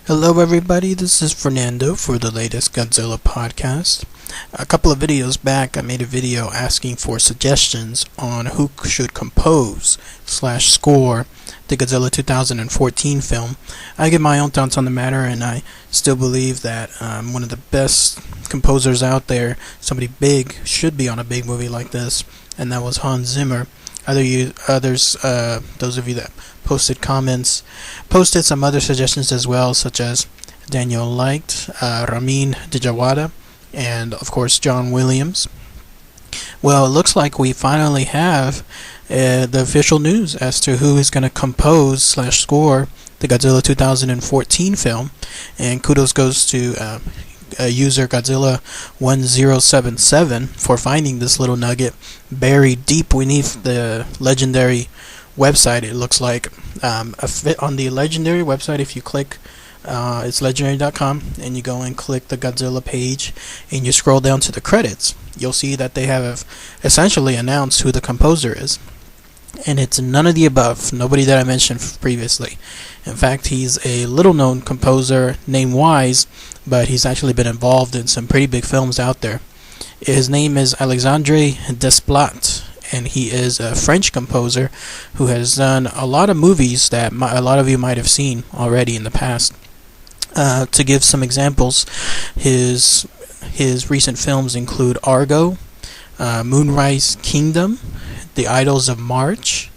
Hello everybody, this is Fernando for the latest Godzilla Podcast. A couple of videos back, I made a video asking for suggestions on who should compose/score the Godzilla 2014 film. I give my own thoughts on the matter, and I still believe that one of the best composers out there, somebody big, should be on a big movie like this, and that was Hans Zimmer. Those of you that posted comments, posted some other suggestions as well, such as Daniel Light, Ramin Djawada, and of course John Williams. Well, it looks like we finally have the official news as to who is going to compose/score the Godzilla 2014 film, and kudos goes to user Godzilla 1077 for finding this little nugget buried deep beneath the legendary website. It looks like on the legendary website, if you click it's legendary.com and you go and click the Godzilla page and you scroll down to the credits, you'll see that they have essentially announced who the composer is. And it's none of the above, nobody that I mentioned previously. In fact, he's a little-known composer named Wise, but he's actually been involved in some pretty big films out there. His name is Alexandre Desplat, and he is a French composer who has done a lot of movies that a lot of you might have seen already in the past. To give some examples, his recent films include Argo, Moonrise Kingdom, The Idols of March.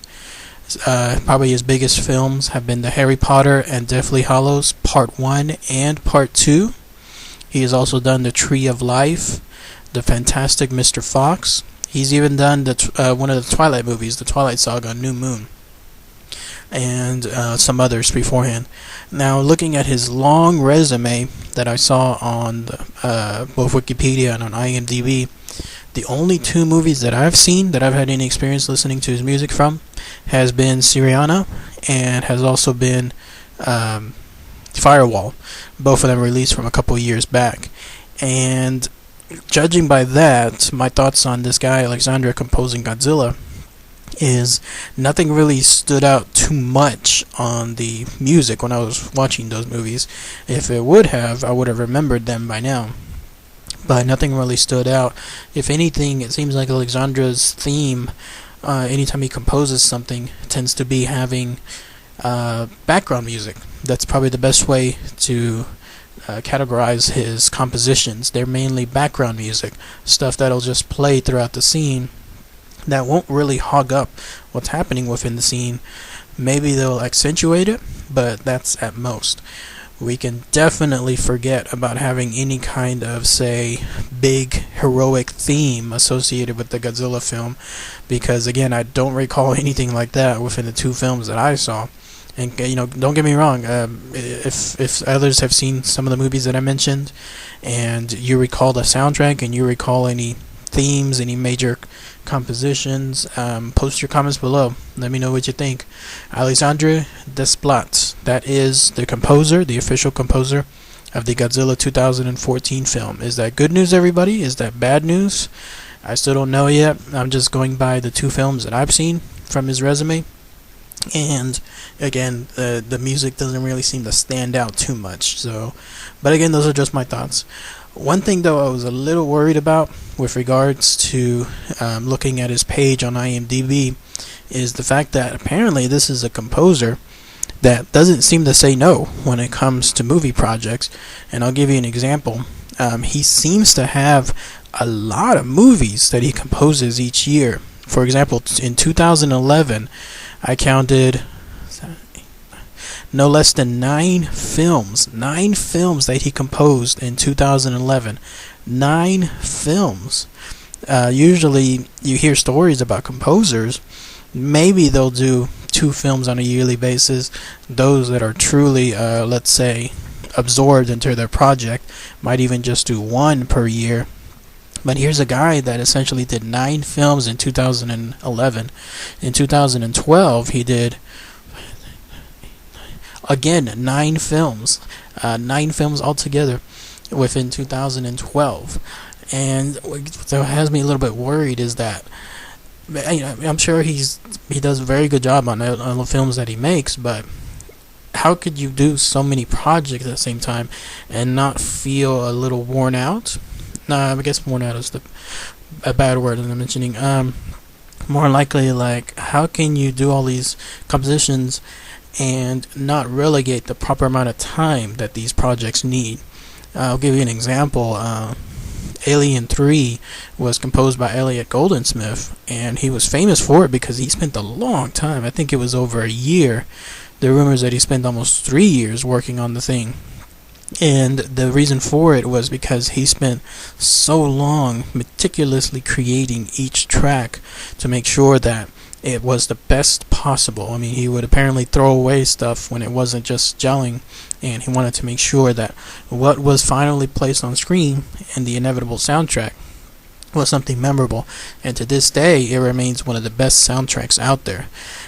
Probably his biggest films have been the Harry Potter and Deathly Hallows Part 1 and Part 2. He has also done The Tree of Life, The Fantastic Mr. Fox. He's even done one of the Twilight movies, the Twilight Saga, New Moon, and some others beforehand. Now, looking at his long resume that I saw on both Wikipedia and on IMDb, the only two movies that I've seen that I've had any experience listening to his music from has been Syriana and has also been Firewall, both of them released from a couple years back. And judging by that, my thoughts on this guy Alexandre composing Godzilla is nothing really stood out too much on the music when I was watching those movies. If it would have, I would have remembered them by now, but nothing really stood out. If anything, it seems like Alexandre's theme, anytime he composes something, tends to be having background music. That's probably the best way to categorize his compositions. They're mainly background music, stuff that'll just play throughout the scene that won't really hog up what's happening within the scene. Maybe they'll accentuate it, but that's at most. We can definitely forget about having any kind of, say, big heroic theme associated with the Godzilla film, because again, I don't recall anything like that within the two films that I saw. And don't get me wrong, if others have seen some of the movies that I mentioned and you recall the soundtrack and you recall any themes, any major compositions, post your comments below. Let me know what you think. Alexandre Desplat, that is the composer, the official composer of the Godzilla 2014 film. Is that good news, everybody? Is that bad news? I still don't know yet. I'm just going by the two films that I've seen from his resume. And again, the music doesn't really seem to stand out too much. But again, those are just my thoughts. One thing though I was a little worried about with regards to looking at his page on IMDb is the fact that apparently this is a composer that doesn't seem to say no when it comes to movie projects. And I'll give you an example. He seems to have a lot of movies that he composes each year. For example, in 2011, I counted no less than 9 films that he composed in 2011. 9 films. Usually you hear stories about composers, maybe they'll do 2 films on a yearly basis. Those that are truly, let's say, absorbed into their project might even just do 1 per year. But here's a guy that essentially did 9 films in 2011. In 2012, he did, again, 9 films. 9 films altogether within 2012. And what has me a little bit worried is that, I'm sure he does a very good job on the films that he makes, but how could you do so many projects at the same time and not feel a little worn out? I guess worn out is a bad word that I'm mentioning. More likely, like, how can you do all these compositions and not relegate the proper amount of time that these projects need? I'll give you an example. Alien 3 was composed by Elliot Goldsmith, and he was famous for it because he spent a long time. I think it was over a year. There are rumors that he spent almost 3 years working on the thing. And the reason for it was because he spent so long meticulously creating each track to make sure that it was the best possible. I mean, he would apparently throw away stuff when it wasn't just gelling, and he wanted to make sure that what was finally placed on screen in the inevitable soundtrack was something memorable. And to this day, it remains one of the best soundtracks out there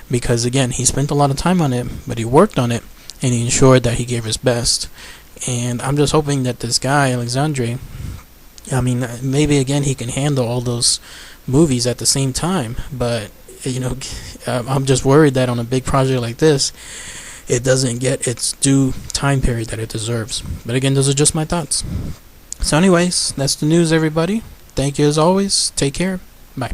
because, again, he spent a lot of time on it, but he worked on it, and he ensured that he gave his best. And I'm just hoping that this guy, Alexandre, I mean, maybe again he can handle all those movies at the same time, but I'm just worried that on a big project like this, it doesn't get its due time period that it deserves. But again, those are just my thoughts. So anyways, that's the news, everybody. Thank you as always. Take care. Bye.